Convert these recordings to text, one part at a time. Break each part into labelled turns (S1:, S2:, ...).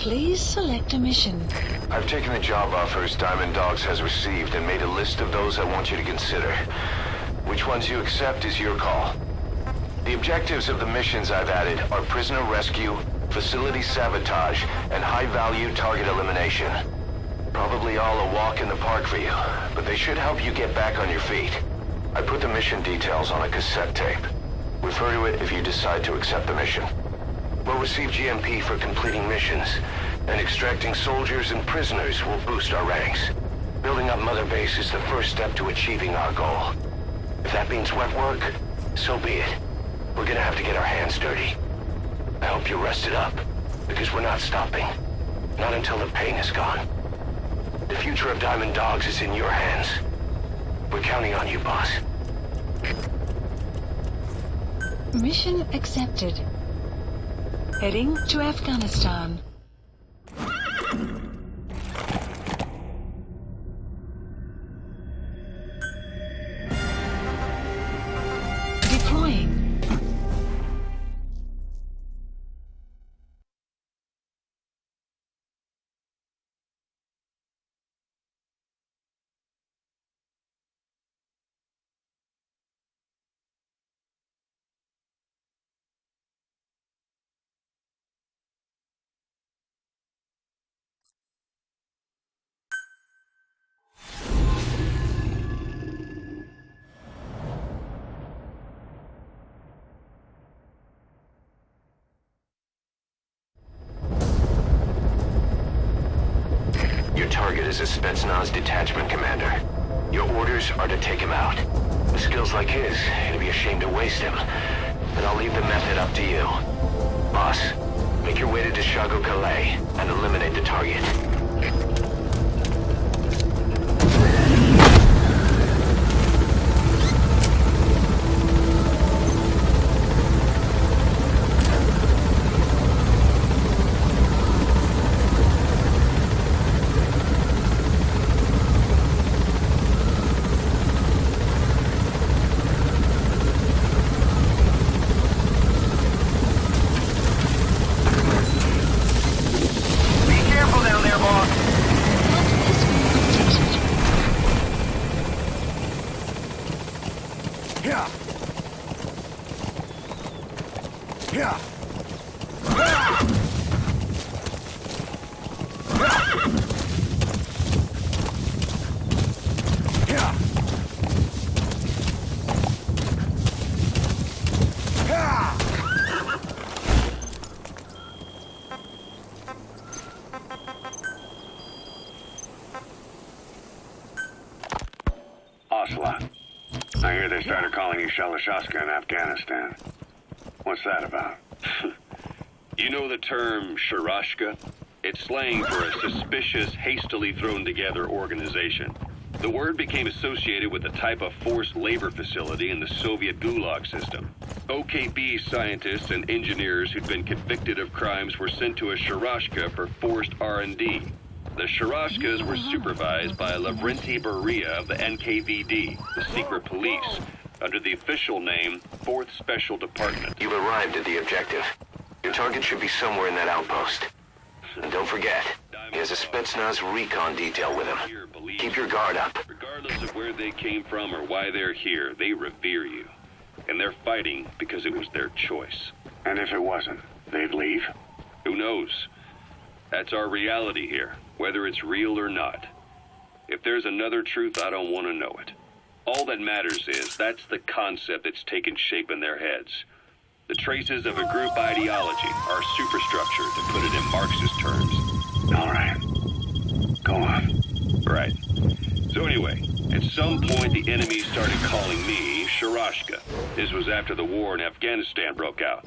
S1: Please select a mission.
S2: I've taken the job offers Diamond Dogs has received and made a list of those I want you to consider. Which ones you accept is your call. The objectives of the missions I've added are prisoner rescue, facility sabotage, and high-value target elimination. Probably all a walk in the park for you, but they should help you get back on your feet. I put the mission details on a cassette tape. Refer to it if you decide to accept the mission. We'll receive GMP for completing missions, and extracting soldiers and prisoners will boost our ranks. Building up Mother Base is the first step to achieving our goal. If that means wet work, so be it. We're gonna have to get our hands dirty. I hope you're rested up, because we're not stopping. Not until the pain is gone. The future of Diamond Dogs is in your hands. We're counting on you, boss.
S1: Mission accepted. Heading to Afghanistan. Deploying.
S2: Your target is a Spetsnaz detachment commander. Your orders are to take him out. With skills like his, it'd be a shame to waste him. But I'll leave the method up to you. Boss, make your way to Deshago Calais and eliminate the target.
S3: I hear they started calling you Shalashaska in Afghanistan. What's that about?
S4: You know the term Sharashka? It's slang for a suspicious, hastily thrown together organization. The word became associated with a type of forced labor facility in the Soviet Gulag system. OKB scientists and engineers who'd been convicted of crimes were sent to a Sharashka for forced R&D. The Sharashkas were supervised by Lavrenti Beria of the NKVD, the secret police, under the official name 4th Special Department.
S2: You've arrived at the objective. Your target should be somewhere in that outpost. And don't forget, he has a Spetsnaz recon detail with him. Keep your guard up.
S4: Regardless of where they came from or why they're here, they revere you. And they're fighting because it was their choice.
S3: And if it wasn't, they'd leave?
S4: Who knows? That's our reality here, whether it's real or not. If there's another truth, I don't want to know it. All that matters is that's the concept that's taken shape in their heads. The traces of a group ideology, our superstructure, to put it in Marxist terms.
S3: All right. Go on.
S4: Right. So anyway, at some point the enemy started calling me Sharashka. This was after the war in Afghanistan broke out.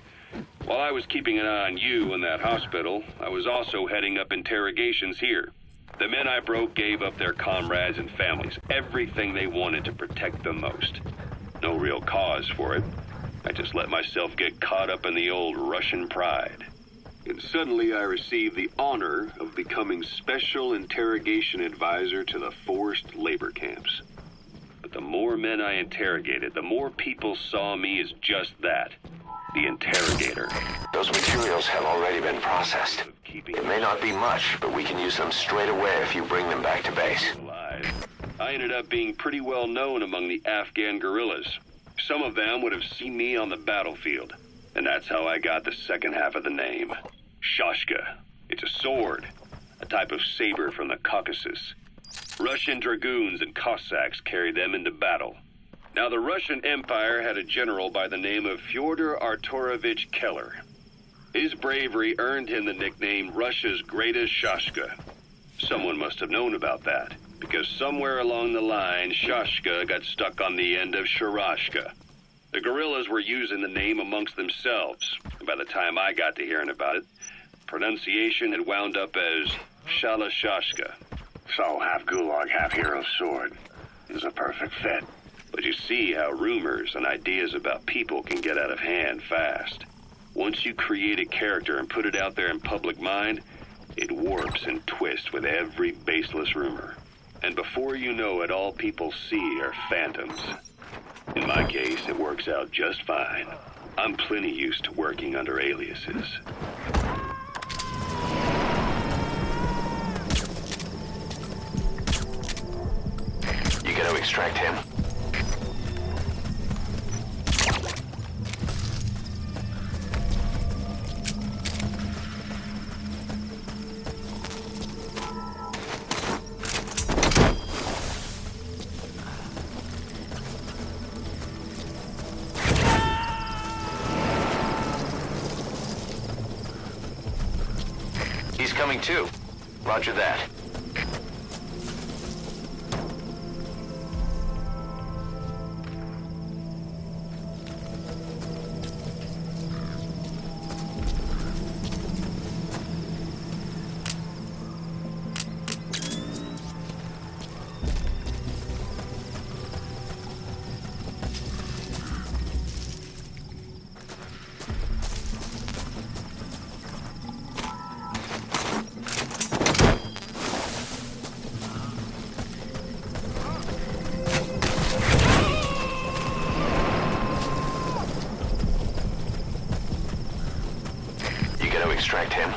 S4: While I was keeping an eye on you in that hospital, I was also heading up interrogations here. The men I broke gave up their comrades and families, everything they wanted to protect them most. No real cause for it. I just let myself get caught up in the old Russian pride. And suddenly I received the honor of becoming Special Interrogation Advisor to the forced labor camps. But the more men I interrogated, the more people saw me as just that. the interrogator.
S2: Those materials have already been processed. It may not be much, but we can use them straight away if you bring them back to base.
S4: Alive. I ended up being pretty well known among the Afghan guerrillas. Some of them would have seen me on the battlefield, and that's how I got the second half of the name. Shashka. It's a sword, a type of saber from the Caucasus. Russian dragoons and Cossacks carried them into battle. Now, the Russian Empire had a general by the name of Fyodor Arturovich Keller. His bravery earned him the nickname Russia's Greatest Shashka. Someone must have known about that, because somewhere along the line, Shashka got stuck on the end of Sharashka. The guerrillas were using the name amongst themselves, and by the time I got to hearing about it, pronunciation had wound up as Shalashashka.
S3: So, half gulag, half hero sword. Is a perfect fit.
S4: But you see how rumors and ideas about people can get out of hand fast. Once you create a character and put it out there in public mind, it warps and twists with every baseless rumor. And before you know it, all people see are phantoms. In my case, it works out just fine. I'm plenty used to working under aliases.
S2: You gonna extract him? He's coming too. Roger that. Extract him.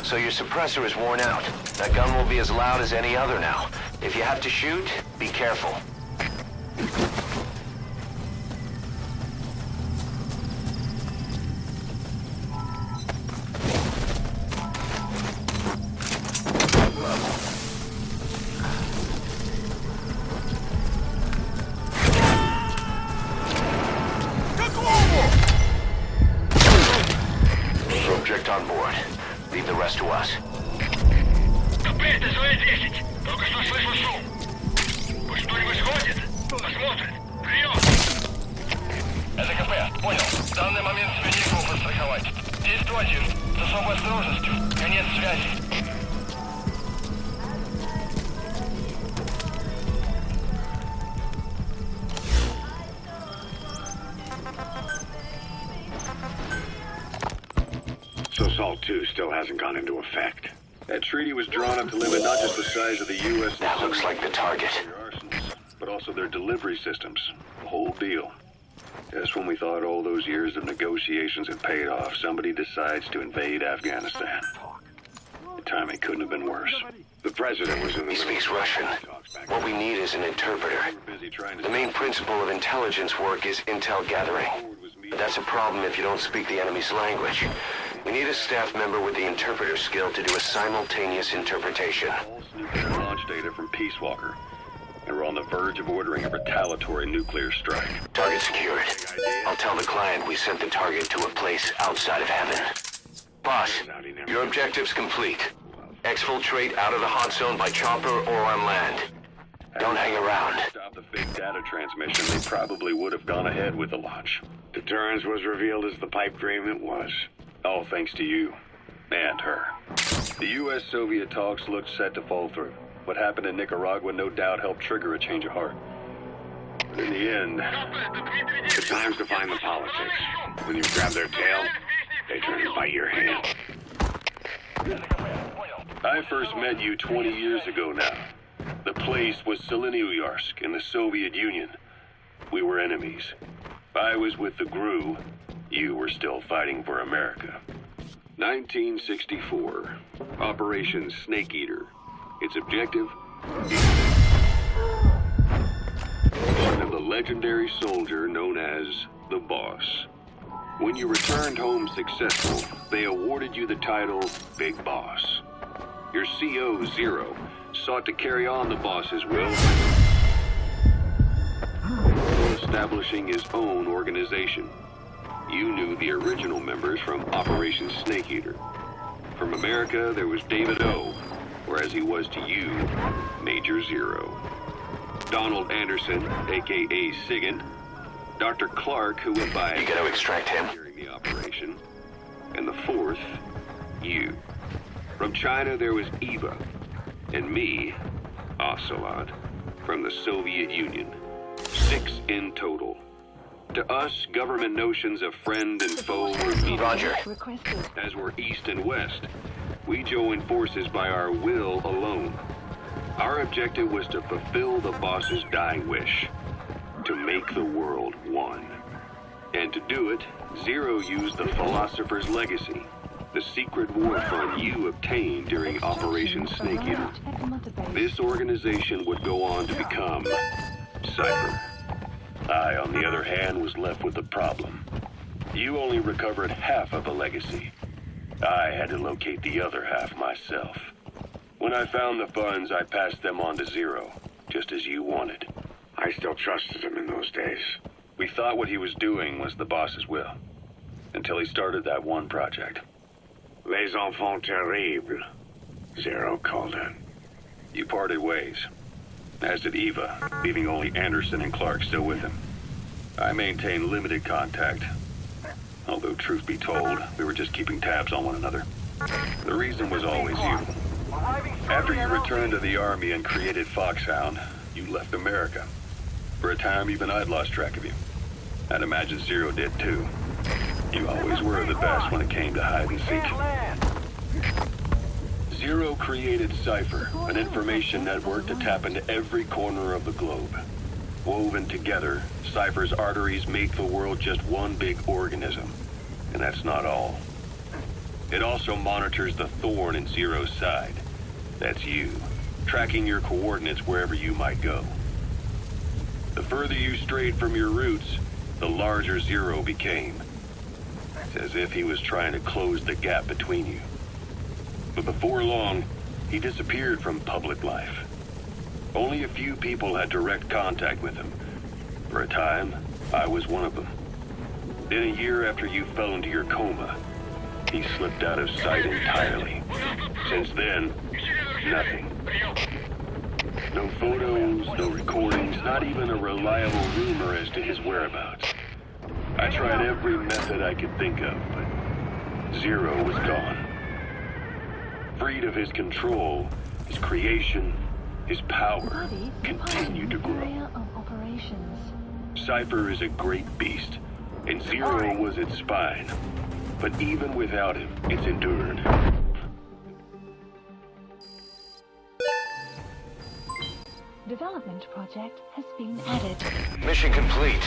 S2: So your suppressor is worn out. That gun will be as loud as any other now. If you have to shoot, be careful. Subject on board. Leave the rest to us.
S5: Теперь ты свои 10. Только что слышу шум. Пусть кто-нибудь сходит. Посмотрит. Прием!
S6: Это КП. Понял. В данный момент себе некому подстраховать. Действуй один. С особой осторожностью. Конец связи.
S3: So SALT 2 still hasn't gone into effect.
S4: That treaty was drawn up to limit not just the size of the U.S.
S2: That looks like the target.
S4: arsenals, but also their delivery systems. The whole deal. Just when we thought all those years of negotiations had paid off, somebody decides to invade Afghanistan. The timing couldn't have been worse.
S3: The president was in the
S2: He speaks Russian. What we need is an interpreter. The main principle of intelligence work is intel gathering. But that's a problem if you don't speak the enemy's language. We need a staff member with the interpreter skill to do a simultaneous interpretation.
S4: Nuclear launch data from Peace Walker. And we're on the verge of ordering a retaliatory nuclear strike.
S2: Target secured. I'll tell the client we sent the target to a place outside of heaven. Boss, your objective's complete. Exfiltrate out of the hot zone by chopper or on land. Don't hang around.
S4: Stop the fake data transmission, they probably would have gone ahead with the launch.
S3: Deterrence was revealed as the pipe dream it was.
S4: All thanks to you. And her. The U.S.-Soviet talks looked set to fall through. What happened in Nicaragua no doubt helped trigger a change of heart. But in the end...
S3: The time's to find the politics. When you grab their tail, they turn and bite your hand.
S6: Это КП. Понял.
S4: I first met you 20 years ago now. The place was Selenouyarsk in the Soviet Union. We were enemies. I was with the GRU. You were still fighting for America. 1964. Operation Snake Eater. Its objective? One of the legendary soldier known as the Boss. When you returned home successful, they awarded you the title Big Boss. Your CO, Zero, sought to carry on the boss's will, establishing his own organization. You knew the original members from Operation Snake Eater. From America, there was David O, whereas he was to you, Major Zero. Donald Anderson, a.k.a. Sigan. Dr. Clark, who went by...
S2: You gotta extract him.
S4: ...during the operation. And the fourth, you. From China, there was Eva. And me, Ocelot, from the Soviet Union. 6 in total. To us, government notions of friend and foe were meaningless.
S2: Roger.
S4: As were East and West. We joined forces by our will alone. Our objective was to fulfill the boss's dying wish. To make the world one. And to do it, Zero used the Philosopher's Legacy, the secret war fund you obtained during Operation Snake Eater. This organization would go on to become Cypher. I, on the other hand, was left with the problem. You only recovered half of the legacy. I had to locate the other half myself. When I found the funds, I passed them on to Zero, just as you wanted.
S3: I still trusted him in those days.
S4: We thought what he was doing was the boss's will, until he started that one project.
S3: Les enfants terribles, Zero called it.
S4: You parted ways, as did Eva, leaving only Anderson and Clark still with him. I maintained limited contact, although truth be told, we were just keeping tabs on one another. The reason was always you. After you returned to the Army and created Foxhound, you left America. For a time, even I'd lost track of you. I'd imagine Zero did too. You always were the best when it came to hide and seek. Zero created Cypher, an information network to tap into every corner of the globe. Woven together, Cypher's arteries make the world just one big organism. And that's not all. It also monitors the thorn in Zero's side. That's you, tracking your coordinates wherever you might go. The further you strayed from your roots, the larger Zero became. It's as if he was trying to close the gap between you. But before long, he disappeared from public life. Only a few people had direct contact with him. For a time, I was one of them. Then a year after you fell into your coma, he slipped out of sight entirely. Since then, nothing. No photos, no recordings, not even a reliable rumor as to his whereabouts. I tried every method I could think of, but Zero was gone. Freed of his control, his creation, his power continued to grow. Cypher is a great beast, and Zero was its spine. But even without him, it's endured.
S1: Development project has been added.
S2: Mission complete.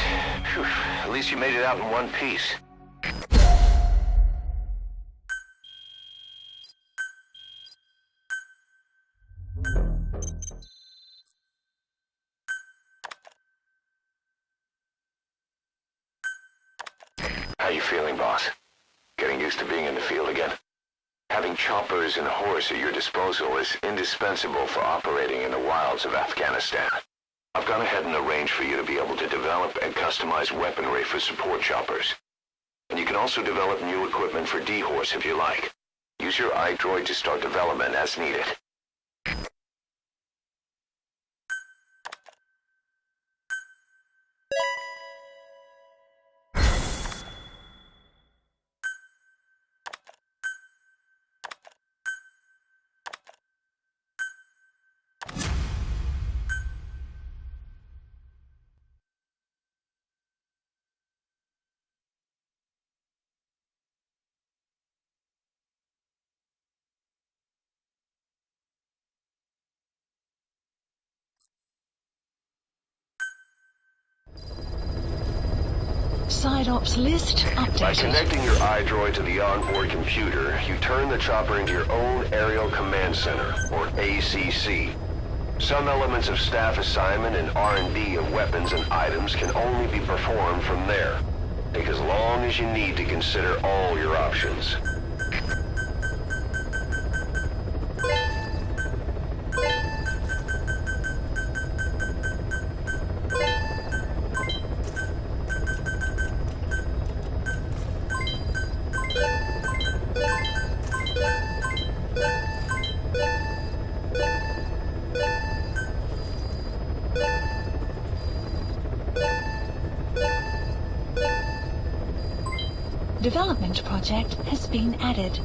S2: Phew, at least you made it out in one piece. How you feeling, boss? Getting used to being in the field again? Having choppers and horse at your disposal is indispensable for operating in the wilds of Afghanistan. I've gone ahead and arranged for you to be able to develop and customize weaponry for support choppers. And you can also develop new equipment for D-Horse if you like. Use your iDroid to start development as needed.
S1: Side ops list
S2: By
S1: updated.
S2: connecting your iDroid to the onboard computer, you turn the chopper into your own Aerial Command Center, or ACC. Some elements of staff assignment and R&D of weapons and items can only be performed from there. Take as long as you need to consider all your options.
S1: Development project has been added.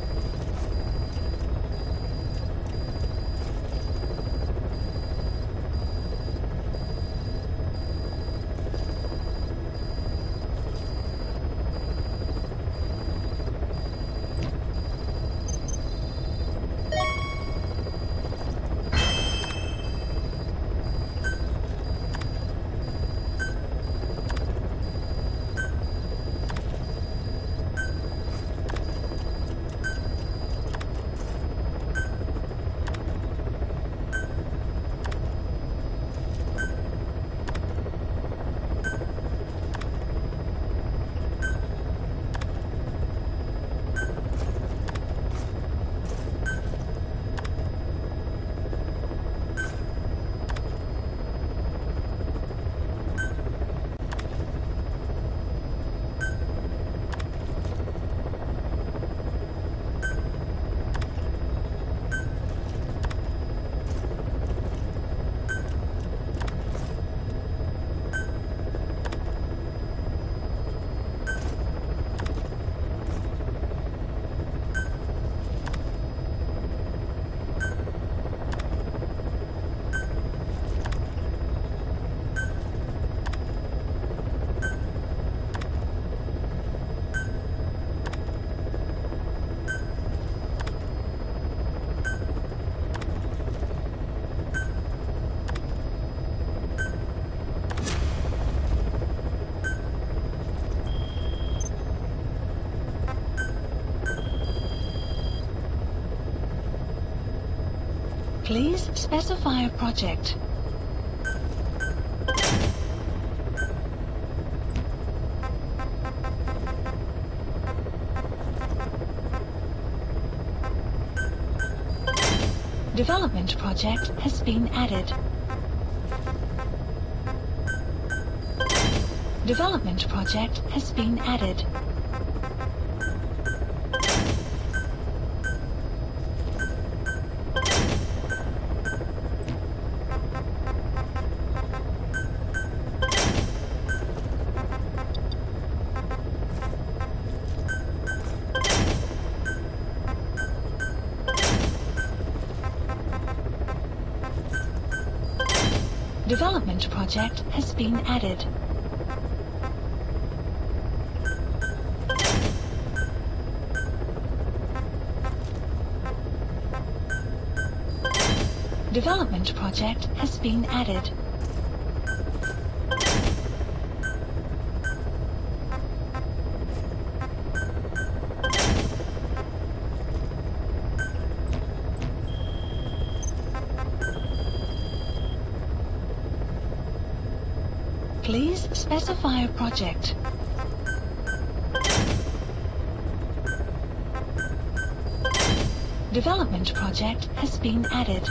S1: Please specify a project. Development project has been added. Development project has been added. Development project has been added. Development project has been added. Please specify a project. Development project has been added.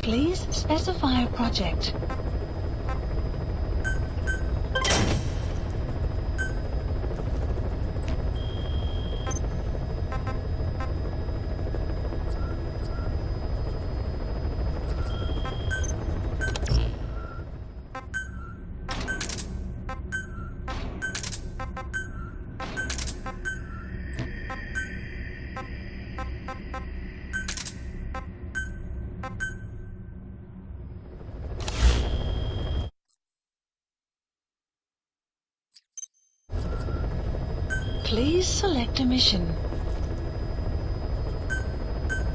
S1: Please specify a project. Please select a mission.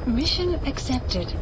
S1: Mission accepted.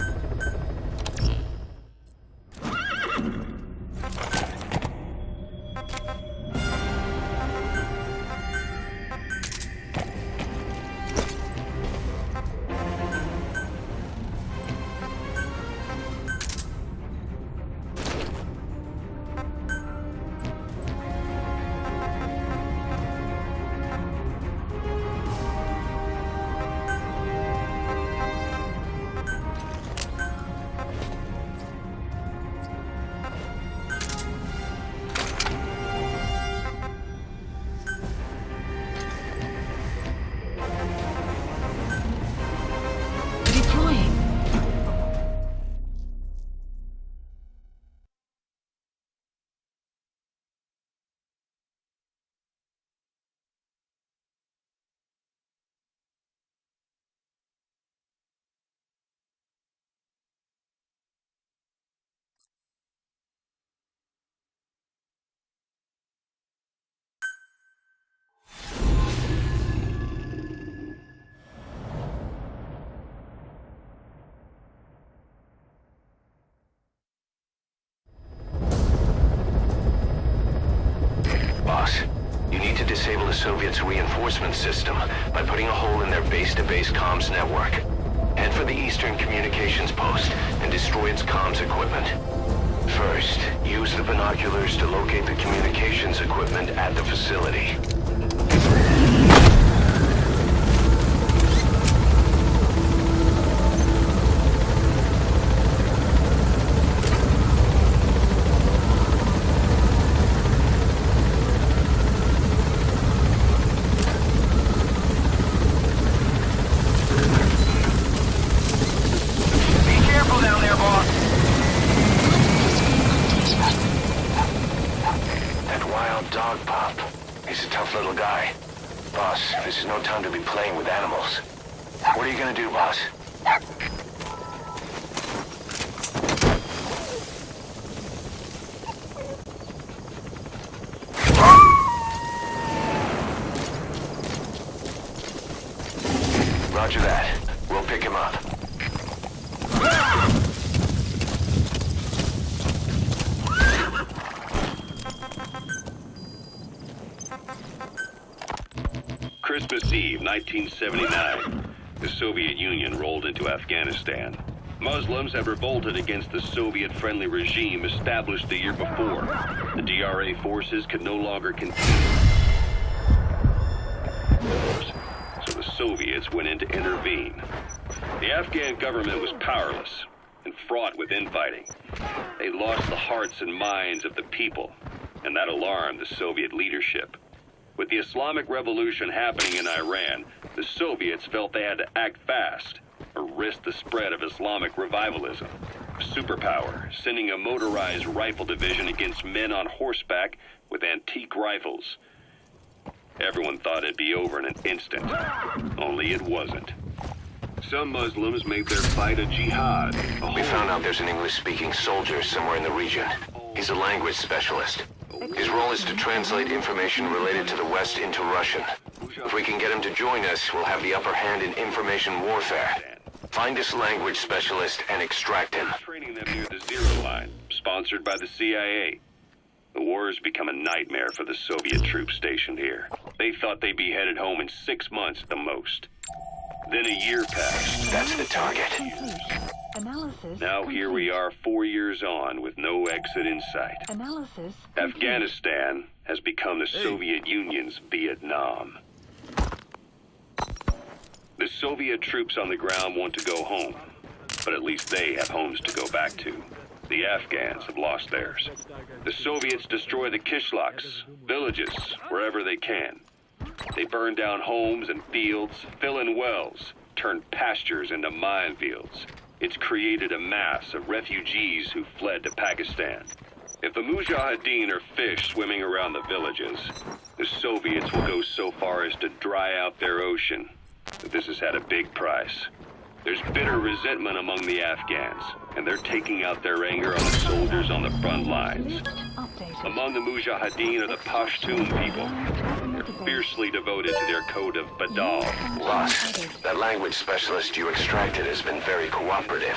S1: Deploying.
S2: Boss, you need to disable the Soviets' reinforcement system by putting a hole in their base-to-base comms network. Head for the Eastern Communications Post and destroy its comms equipment. First, use the binoculars to locate the communications equipment at the facility. Dog pup. He's a tough little guy. Boss, this is no time to be playing with animals. What are you gonna do, boss? Roger that. We'll pick him up.
S4: Christmas Eve, 1979. The Soviet Union rolled into Afghanistan. Muslims have revolted against the Soviet-friendly regime established the year before. The DRA forces could no longer continue. So the Soviets went in to intervene. The Afghan government was powerless and fraught with infighting. They lost the hearts and minds of the people, and that alarmed the Soviet leadership. With the Islamic Revolution happening in Iran, the Soviets felt they had to act fast or risk the spread of Islamic revivalism. A superpower, sending a motorized rifle division against men on horseback with antique rifles. Everyone thought it'd be over in an instant, only it wasn't. Some Muslims made their fight a jihad.
S2: We found out there's an English-speaking soldier somewhere in the region. He's a language specialist. His role is to translate information related to the West into Russian. If we can get him to join us, we'll have the upper hand in information warfare. Find this language specialist and extract him.
S4: Training them near the Zero Line, sponsored by the CIA. The war has become a nightmare for the Soviet troops stationed here. They thought they'd be headed home in 6 months at the most. Then a year passed.
S2: That's the target.
S1: Analysis.
S4: Now here we are 4 years on with no exit in sight.
S1: Analysis.
S4: Afghanistan has become the Soviet Union's Vietnam. The Soviet troops on the ground want to go home, but at least they have homes to go back to. The Afghans have lost theirs. The Soviets destroy the kishlaks, villages, wherever they can. They burn down homes and fields, fill in wells, turn pastures into minefields. It's created a mass of refugees who fled to Pakistan. If the Mujahideen are fish swimming around the villages, the Soviets will go so far as to dry out their ocean. But this has had a big price. There's bitter resentment among the Afghans, and they're taking out their anger on the soldiers on the front lines. Among the Mujahideen are the Pashtun people. They're fiercely devoted to their code of Badal.
S2: Boss, that language specialist you extracted has been very cooperative.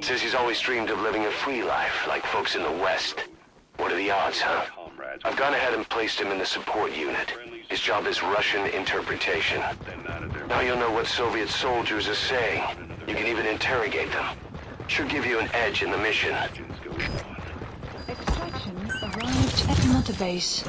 S2: Says he's always dreamed of living a free life, like folks in the West. What are the odds, huh? I've gone ahead and placed him in the support unit. His job is Russian interpretation. Now you'll know what Soviet soldiers are saying. You can even interrogate them. Should give you an edge in the mission.
S1: Extraction arrived at Mother Base.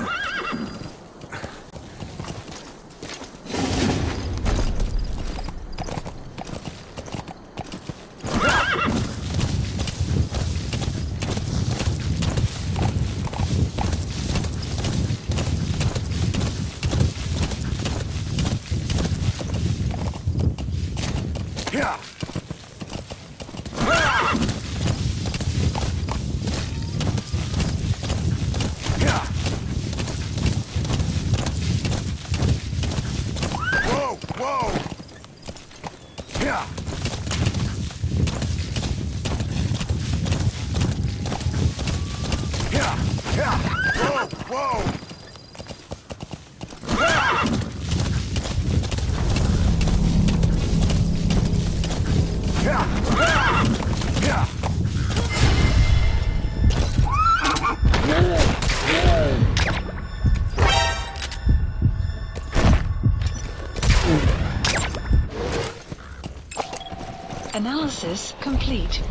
S1: Analysis complete.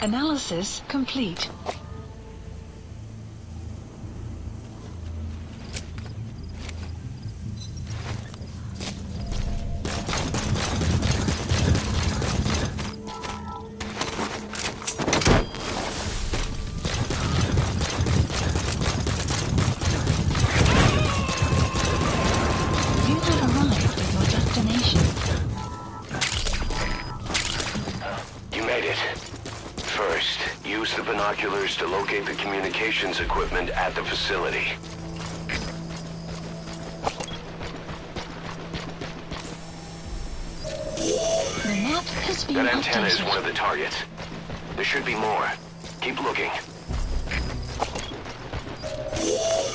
S1: Analysis complete. You have arrived at your destination.
S2: You made it. First, use the binoculars to locate the communications equipment at the facility.
S1: The map has been
S2: That antenna is one of
S1: updated.
S2: the targets. There should be more. Keep looking.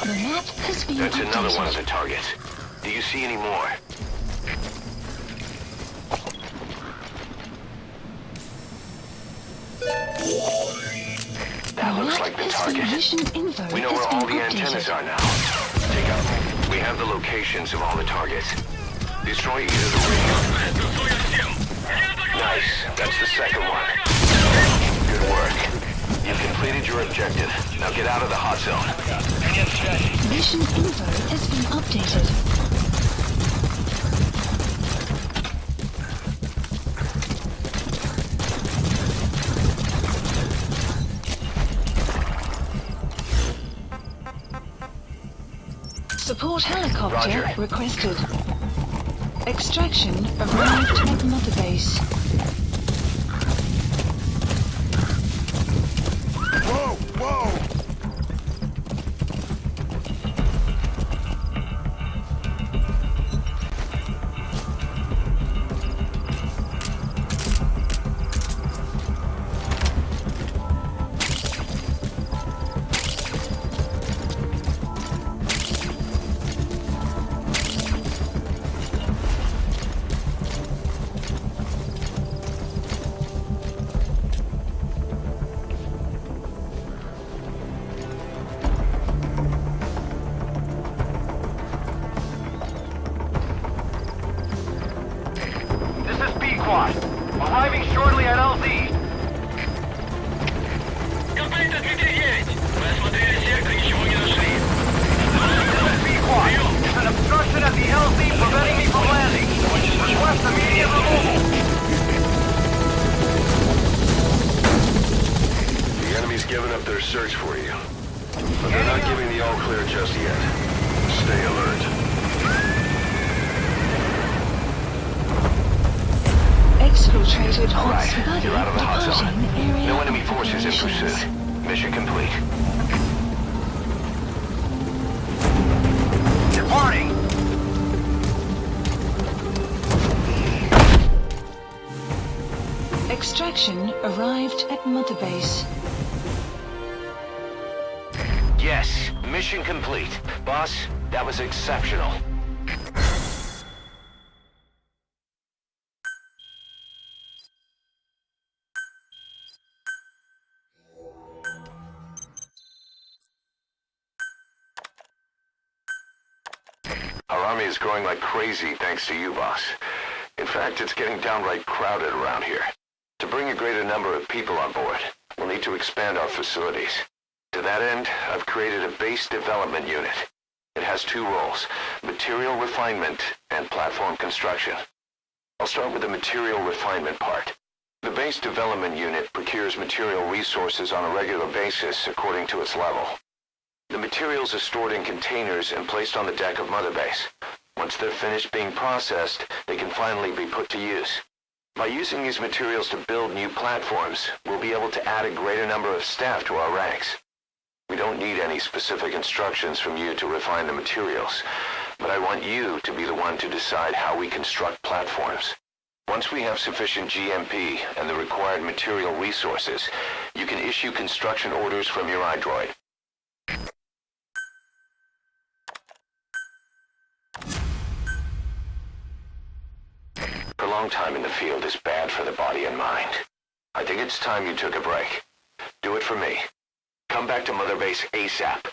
S1: The map has been
S2: That's another one of
S1: updated.
S2: the targets. Do you see any more? That looks like the target.
S1: Mission info
S2: We know
S1: has
S2: where
S1: been
S2: all the
S1: updated.
S2: antennas are now. Take out. We have the locations of all the targets. Destroy either the radio. Nice. That's the second one. Good work. You've completed your objective. Now get out of the hot zone.
S1: Mission info has been updated. Support helicopter
S2: Roger.
S1: requested. Extraction arrived at Mother Base.
S2: Whoa! Whoa!
S5: Arriving shortly at LZ. Комплект от 5-9. Мы осмотрели сектор, ничего не нашли. There's an obstruction at the LZ preventing me from landing. Request immediate removal.
S2: The enemy's given up their search for you. But they're not giving the all-clear just yet. Stay alert.
S1: Exfiltrated
S2: All right,
S1: Hot's body
S2: you're out of the hot zone.
S1: departing area
S2: No enemy
S1: of
S2: forces in
S1: operations.
S2: pursuit. Mission complete.
S5: Departing.
S1: Extraction arrived at Mother Base.
S2: Yes, Mission complete. Boss, that was exceptional. Our army is growing like crazy thanks to you, boss. In fact, it's getting downright crowded around here. To bring a greater number of people on board, we'll need to expand our facilities. To that end, I've created a base development unit. It has two roles, material refinement and platform construction. I'll start with the material refinement part. The base development unit procures material resources on a regular basis according to its level. The materials are stored in containers and placed on the deck of Mother Base. Once they're finished being processed, they can finally be put to use. By using these materials to build new platforms, we'll be able to add a greater number of staff to our ranks. We don't need any specific instructions from you to refine the materials, but I want you to be the one to decide how we construct platforms. Once we have sufficient GMP and the required material resources, you can issue construction orders from your iDroid. Prolonged time in the field is bad for the body and mind. I think it's time you took a break. Do it for me. Come back to Mother Base ASAP.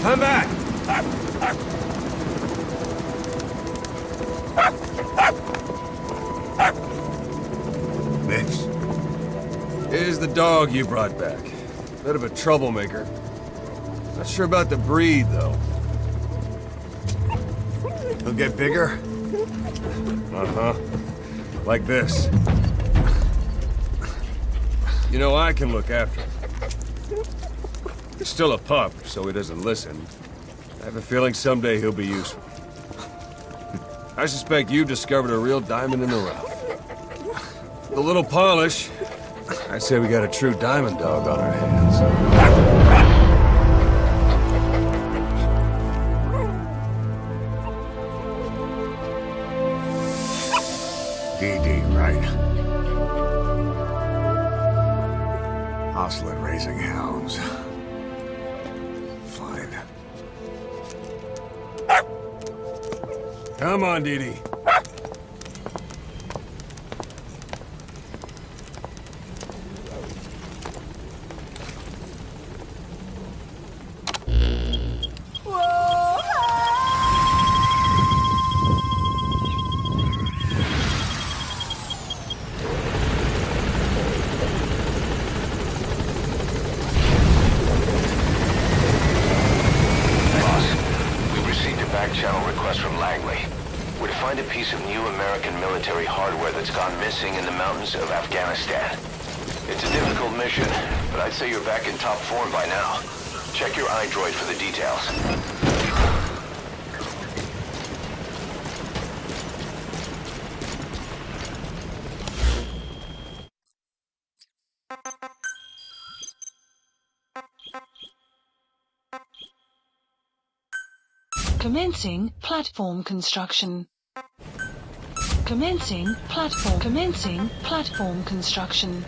S7: Come back!
S3: Vince.
S7: Here's the dog you brought back. Bit of a troublemaker. Not sure about the breed, though.
S3: He'll get bigger?
S7: Uh-huh. Like this. You know, I can look after him. He's still a pup, so he doesn't listen. I have a feeling someday he'll be useful. I suspect you've discovered a real diamond in the rough. With a little polish, I'd say we got a true diamond dog on our hands.
S3: DD, right? Hostile at raising hounds. Fine.
S7: Come on, Dee Dee.
S2: Channel request from Langley. We're to find a piece of new American military hardware that's gone missing in the mountains of Afghanistan. It's a difficult mission, but I'd say you're back in top form by now. Check your iDroid for the details.
S1: Commencing platform construction. Commencing platform construction.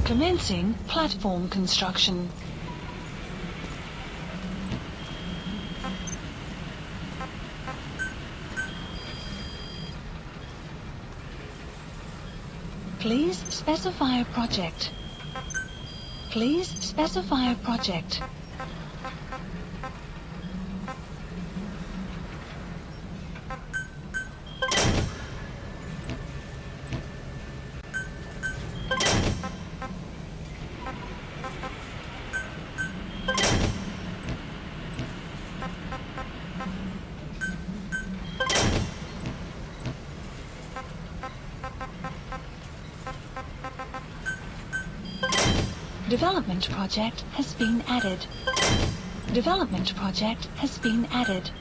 S1: Commencing platform construction. Please specify a project. Please specify a project. Development project has been added. Development project has been added.